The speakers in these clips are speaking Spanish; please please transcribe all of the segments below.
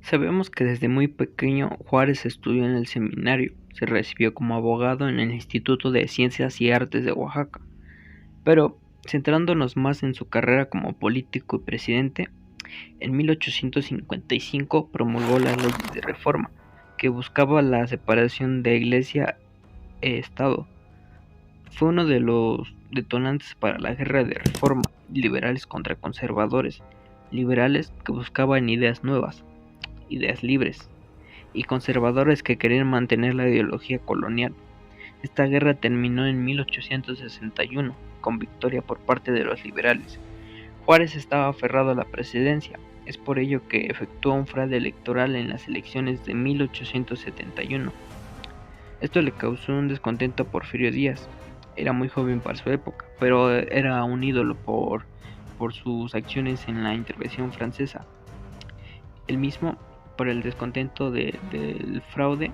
Sabemos que desde muy pequeño Juárez estudió en el seminario, se recibió como abogado en el Instituto de Ciencias y Artes de Oaxaca, pero centrándonos más en su carrera como político y presidente, en 1855 promulgó las leyes de reforma, que buscaba la separación de Iglesia e Estado. Fue uno de los detonantes para la guerra de reforma, liberales contra conservadores, liberales que buscaban ideas nuevas, ideas libres, y conservadores que querían mantener la ideología colonial. Esta guerra terminó en 1861 con victoria por parte de los liberales. Juárez estaba aferrado a la presidencia, es por ello que efectuó un fraude electoral en las elecciones de 1871. Esto le causó un descontento a Porfirio Díaz. Era muy joven para su época, pero era un ídolo por sus acciones en la intervención francesa. El mismo, por el descontento del fraude,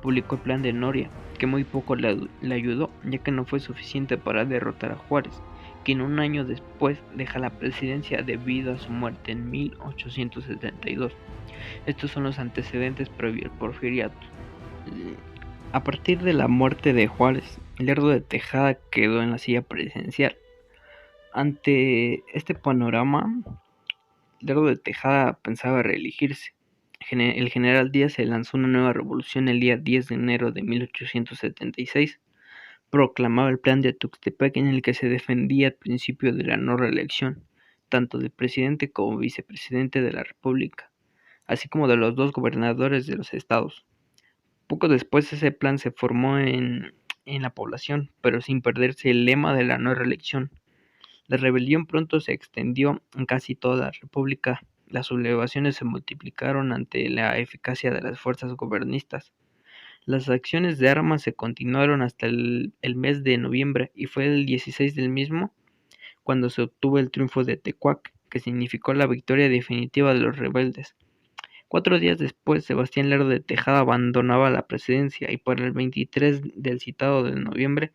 publicó el Plan de Noria, que muy poco le ayudó, ya que no fue suficiente para derrotar a Juárez, quien un año después deja la presidencia debido a su muerte en 1872. Estos son los antecedentes previos al porfiriato. A partir de la muerte de Juárez, Lerdo de Tejada quedó en la silla presidencial. Ante este panorama, Lerdo de Tejada pensaba reelegirse. El general Díaz se lanzó una nueva revolución el día 10 de enero de 1876. Proclamaba el Plan de Tuxtepec, en el que se defendía el principio de la no reelección, tanto del presidente como vicepresidente de la República, así como de los dos gobernadores de los estados. Poco después ese plan se formó en la población, pero sin perderse el lema de la no reelección. La rebelión pronto se extendió en casi toda la República. Las sublevaciones se multiplicaron ante la eficacia de las fuerzas gobernistas. Las acciones de armas se continuaron hasta el mes de noviembre, y fue el 16 del mismo cuando se obtuvo el triunfo de Tecuac, que significó la victoria definitiva de los rebeldes. 4 días después, Sebastián Lerdo de Tejada abandonaba la presidencia, y por el 23 del citado de noviembre,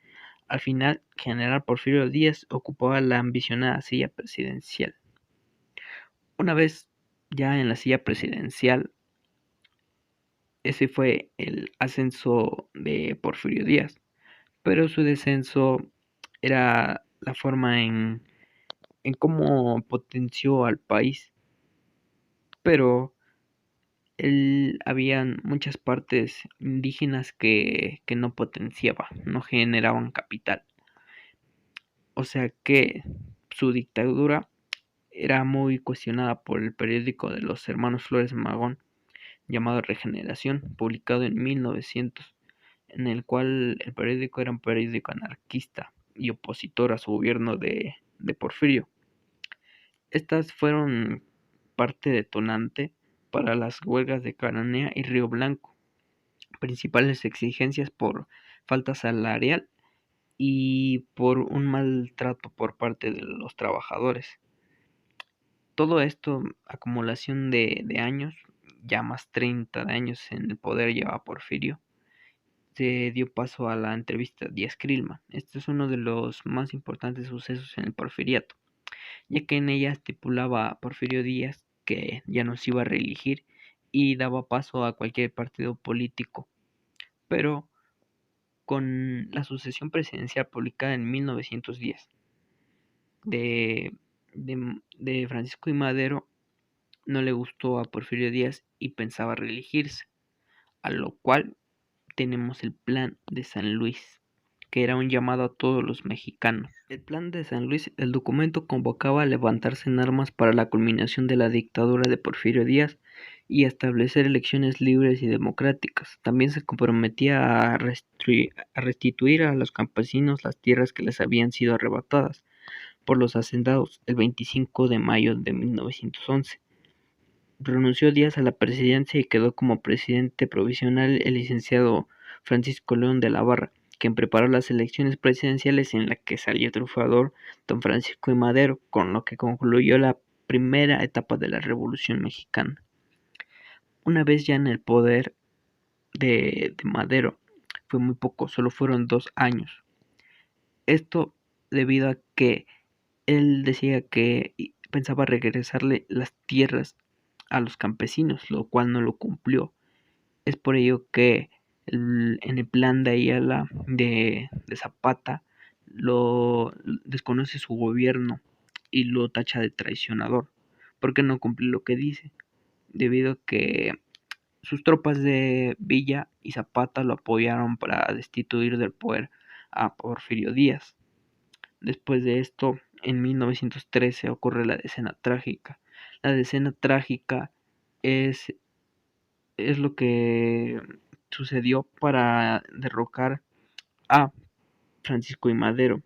al final, general Porfirio Díaz ocupaba la ambicionada silla presidencial. Una vez ya en la silla presidencial, ese fue el ascenso de Porfirio Díaz, pero su descenso era la forma en cómo potenció al país. Pero habían muchas partes indígenas que no potenciaba, no generaban capital. O sea que su dictadura era muy cuestionada por el periódico de los hermanos Flores Magón, llamado Regeneración, publicado en 1900, en el cual el periódico era un periódico anarquista y opositor a su gobierno de Porfirio. Estas fueron parte detonante para las huelgas de Cananea y Río Blanco, principales exigencias por falta salarial y por un maltrato por parte de los trabajadores. Todo esto, acumulación de años, ya más 30 de años en el poder lleva Porfirio, se dio paso a la entrevista Díaz-Crillman. Este es uno de los más importantes sucesos en el porfiriato, ya que en ella estipulaba a Porfirio Díaz que ya no se iba a reelegir y daba paso a cualquier partido político. Pero con la sucesión presidencial publicada en 1910 de, de Francisco I. Madero, no le gustó a Porfirio Díaz y pensaba reelegirse, a lo cual tenemos el Plan de San Luis, que era un llamado a todos los mexicanos. El Plan de San Luis, el documento convocaba a levantarse en armas para la culminación de la dictadura de Porfirio Díaz y a establecer elecciones libres y democráticas. También se comprometía a restituir a los campesinos las tierras que les habían sido arrebatadas por los hacendados el 25 de mayo de 1911. Renunció Díaz a la presidencia y quedó como presidente provisional el licenciado Francisco León de la Barra, quien preparó las elecciones presidenciales en las que salió triunfador don Francisco I. Madero, con lo que concluyó la primera etapa de la Revolución Mexicana. Una vez ya en el poder de Madero, fue muy poco, solo fueron 2 años. Esto debido a que él decía que pensaba regresarle las tierras a los campesinos, lo cual no lo cumplió. Es por ello que en el plan de Ayala de Zapata lo desconoce su gobierno y lo tacha de traicionador, porque no cumple lo que dice, debido a que sus tropas de Villa y Zapata lo apoyaron para destituir del poder a Porfirio Díaz. Después de esto, en 1913 ocurre la decena trágica. La decena trágica es, es lo que sucedió para derrocar a Francisco y Madero.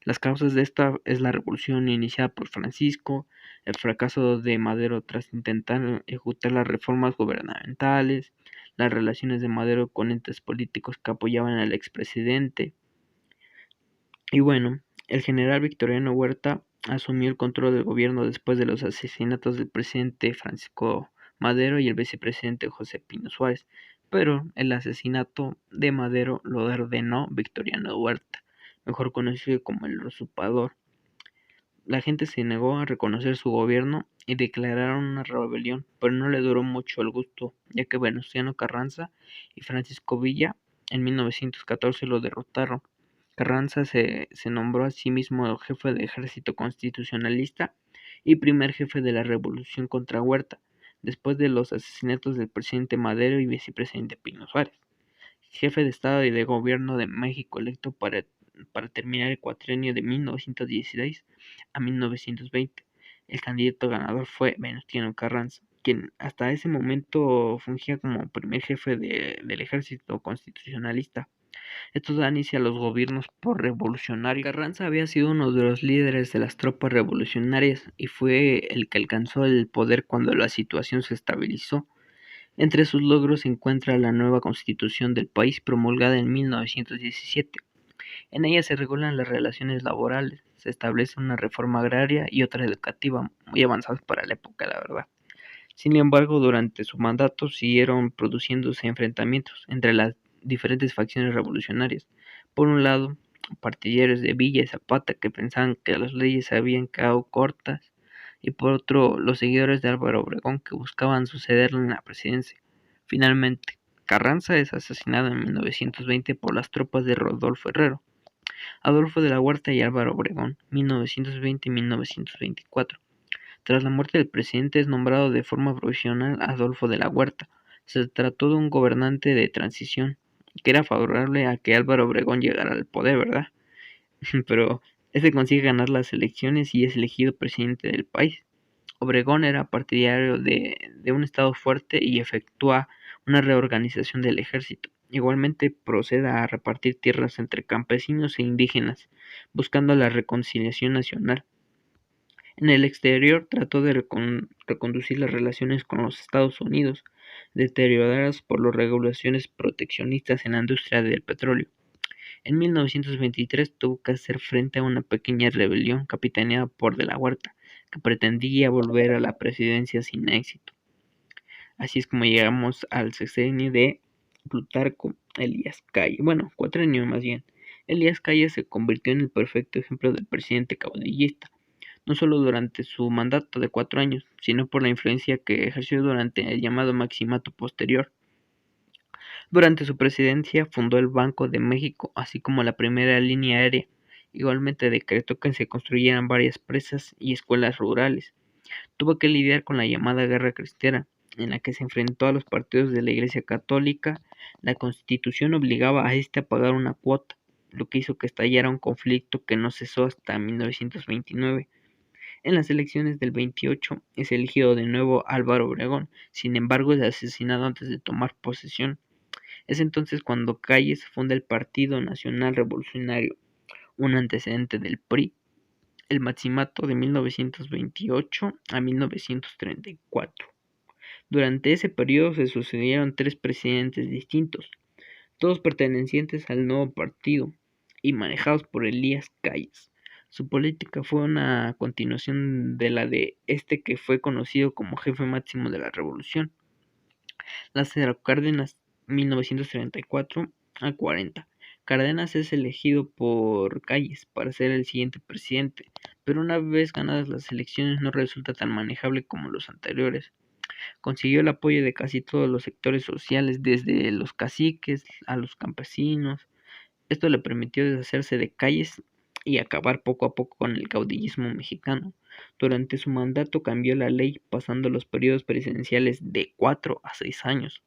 Las causas de esta es la revolución iniciada por Francisco, el fracaso de Madero tras intentar ejecutar las reformas gubernamentales, las relaciones de Madero con entes políticos que apoyaban al expresidente. Y bueno, el general Victoriano Huerta asumió el control del gobierno después de los asesinatos del presidente Francisco Madero y el vicepresidente José Pino Suárez, pero el asesinato de Madero lo ordenó Victoriano Huerta, mejor conocido como el usurpador. La gente se negó a reconocer su gobierno y declararon una rebelión, pero no le duró mucho el gusto, ya que Venustiano Carranza y Francisco Villa en 1914 lo derrotaron. Carranza se nombró a sí mismo jefe de ejército constitucionalista y primer jefe de la revolución contra Huerta, después de los asesinatos del presidente Madero y vicepresidente Pino Suárez, jefe de Estado y de Gobierno de México electo para terminar el cuatrienio de 1916 a 1920. El candidato ganador fue Venustiano Carranza, quien hasta ese momento fungía como primer jefe del ejército constitucionalista. Esto da inicio a los gobiernos por revolucionarios. Carranza había sido uno de los líderes de las tropas revolucionarias y fue el que alcanzó el poder cuando la situación se estabilizó. Entre sus logros se encuentra la nueva constitución del país promulgada en 1917. En ella se regulan las relaciones laborales, se establece una reforma agraria y otra educativa muy avanzadas para la época, la verdad. Sin embargo, durante su mandato siguieron produciéndose enfrentamientos entre las diferentes facciones revolucionarias. Por un lado, partidarios de Villa y Zapata que pensaban que las leyes habían quedado cortas, y por otro, los seguidores de Álvaro Obregón que buscaban sucederle en la presidencia. Finalmente, Carranza es asesinado en 1920 por las tropas de Rodolfo Herrero, Adolfo de la Huerta y Álvaro Obregón, 1920-1924. Tras la muerte del presidente es nombrado de forma provisional Adolfo de la Huerta. Se trató de un gobernante de transición, que era favorable a que Álvaro Obregón llegara al poder, ¿verdad? Pero este consigue ganar las elecciones y es elegido presidente del país. Obregón era partidario de un estado fuerte y efectúa una reorganización del ejército. Igualmente procede a repartir tierras entre campesinos e indígenas, buscando la reconciliación nacional. En el exterior trató de reconducir las relaciones con los Estados Unidos, deterioradas por las regulaciones proteccionistas en la industria del petróleo. En 1923 tuvo que hacer frente a una pequeña rebelión capitaneada por De la Huerta, que pretendía volver a la presidencia sin éxito. Así es como llegamos al sexenio de Plutarco Elías Calles. Bueno, cuatrenio más bien. Elías Calles se convirtió en el perfecto ejemplo del presidente caudillista, no solo durante su mandato de 4 años, sino por la influencia que ejerció durante el llamado Maximato posterior. Durante su presidencia fundó el Banco de México, así como la primera línea aérea. Igualmente decretó que se construyeran varias presas y escuelas rurales. Tuvo que lidiar con la llamada Guerra Cristera, en la que se enfrentó a los partidos de la Iglesia Católica. La Constitución obligaba a este a pagar una cuota, lo que hizo que estallara un conflicto que no cesó hasta 1929. En las elecciones del 28 es elegido de nuevo Álvaro Obregón, sin embargo es asesinado antes de tomar posesión. Es entonces cuando Calles funda el Partido Nacional Revolucionario, un antecedente del PRI, el Maximato de 1928 a 1934. Durante ese periodo se sucedieron 3 presidentes distintos, todos pertenecientes al nuevo partido y manejados por Elías Calles. Su política fue una continuación de la de este que fue conocido como jefe máximo de la revolución. Lázaro Cárdenas, 1934 a 40. Cárdenas es elegido por Calles para ser el siguiente presidente, pero una vez ganadas las elecciones no resulta tan manejable como los anteriores. Consiguió el apoyo de casi todos los sectores sociales, desde los caciques a los campesinos. Esto le permitió deshacerse de calles y acabar poco a poco con el caudillismo mexicano. Durante su mandato cambió la ley, pasando los periodos presidenciales de 4 a 6 años.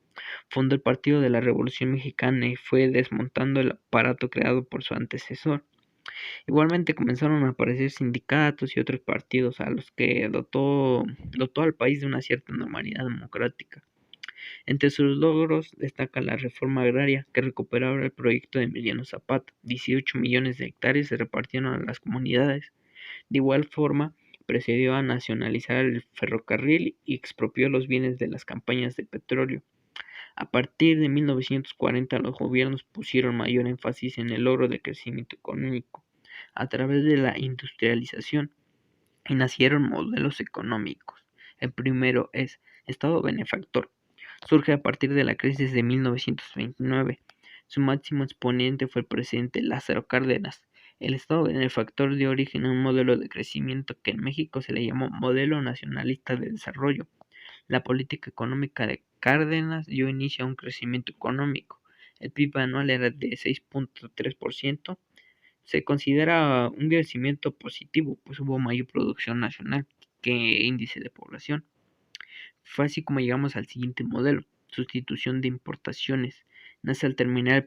Fundó el Partido de la Revolución Mexicana y fue desmontando el aparato creado por su antecesor. Igualmente comenzaron a aparecer sindicatos y otros partidos a los que dotó al país de una cierta normalidad democrática. Entre sus logros destaca la reforma agraria, que recuperaba el proyecto de Emiliano Zapata. 18 millones de hectáreas se repartieron a las comunidades. De igual forma, procedió a nacionalizar el ferrocarril y expropió los bienes de las campañas de petróleo. A partir de 1940, los gobiernos pusieron mayor énfasis en el logro del crecimiento económico a través de la industrialización y nacieron modelos económicos. El primero es Estado benefactor. Surge a partir de la crisis de 1929. Su máximo exponente fue el presidente Lázaro Cárdenas. El Estado benefactor dio origen a un modelo de crecimiento que en México se le llamó Modelo Nacionalista de Desarrollo. La política económica de Cárdenas dio inicio a un crecimiento económico. El PIB anual era de 6.3%. Se considera un crecimiento positivo, pues hubo mayor producción nacional que índice de población. Fue así como llegamos al siguiente modelo: sustitución de importaciones. Nace al terminar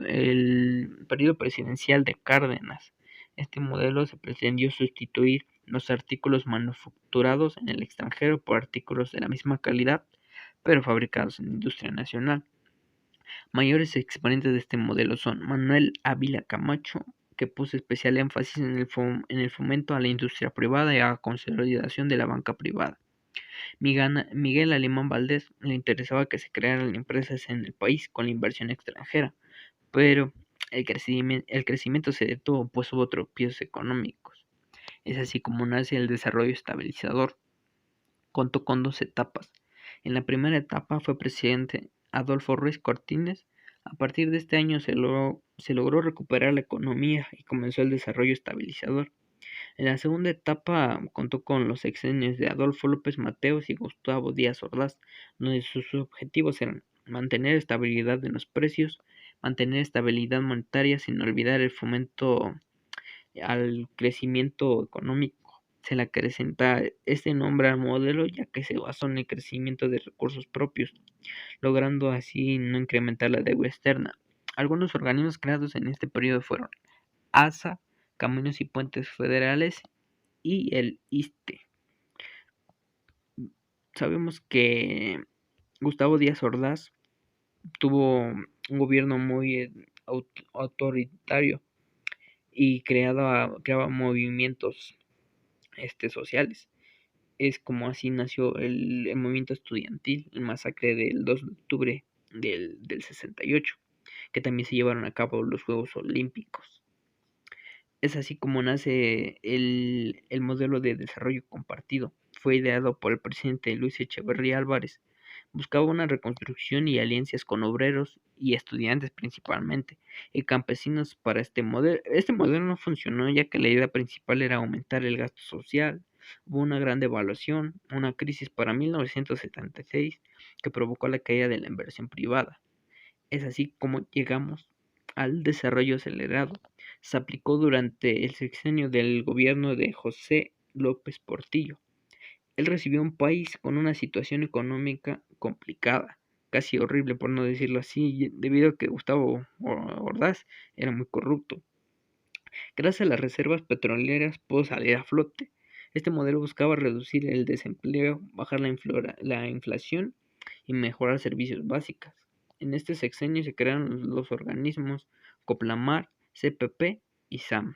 el periodo presidencial de Cárdenas. Este modelo se pretendió sustituir los artículos manufacturados en el extranjero por artículos de la misma calidad, pero fabricados en industria nacional. Mayores exponentes de este modelo son Manuel Ávila Camacho, que puso especial énfasis en el fomento a la industria privada y a la consolidación de la banca privada. Miguel Alemán Valdés le interesaba que se crearan empresas en el país con la inversión extranjera, pero el crecimiento se detuvo, pues hubo tropiezos económicos. Es así como nace el desarrollo estabilizador. Contó con dos etapas. En la primera etapa fue presidente Adolfo Ruiz Cortines. A partir de este año se logró recuperar la economía y comenzó el desarrollo estabilizador. En la segunda etapa contó con los sexenios de Adolfo López Mateos y Gustavo Díaz Ordaz, donde sus objetivos eran mantener estabilidad en los precios, mantener estabilidad monetaria sin olvidar el fomento al crecimiento económico. Se le acrecenta este nombre al modelo ya que se basó en el crecimiento de recursos propios, logrando así no incrementar la deuda externa. Algunos organismos creados en este periodo fueron ASA, Caminos y Puentes Federales y el ISSSTE. Sabemos que Gustavo Díaz Ordaz tuvo un gobierno muy autoritario y creaba movimientos sociales. Es como así nació el movimiento estudiantil, el masacre del 2 de octubre del 68, que también se llevaron a cabo los Juegos Olímpicos. Es así como nace el modelo de desarrollo compartido. Fue ideado por el presidente Luis Echeverría Álvarez. Buscaba una reconstrucción y alianzas con obreros y estudiantes principalmente, y campesinos para este modelo. Este modelo no funcionó ya que la idea principal era aumentar el gasto social. Hubo una gran devaluación, una crisis para 1976 que provocó la caída de la inversión privada. Es así como llegamos al desarrollo acelerado. Se aplicó durante el sexenio del gobierno de José López Portillo. Él recibió un país con una situación económica complicada, casi horrible por no decirlo así, debido a que Gustavo Ordaz era muy corrupto. Gracias a las reservas petroleras pudo salir a flote. Este modelo buscaba reducir el desempleo, bajar la inflación y mejorar servicios básicos. En este sexenio se crearon los organismos Coplamar, CPP y SAM.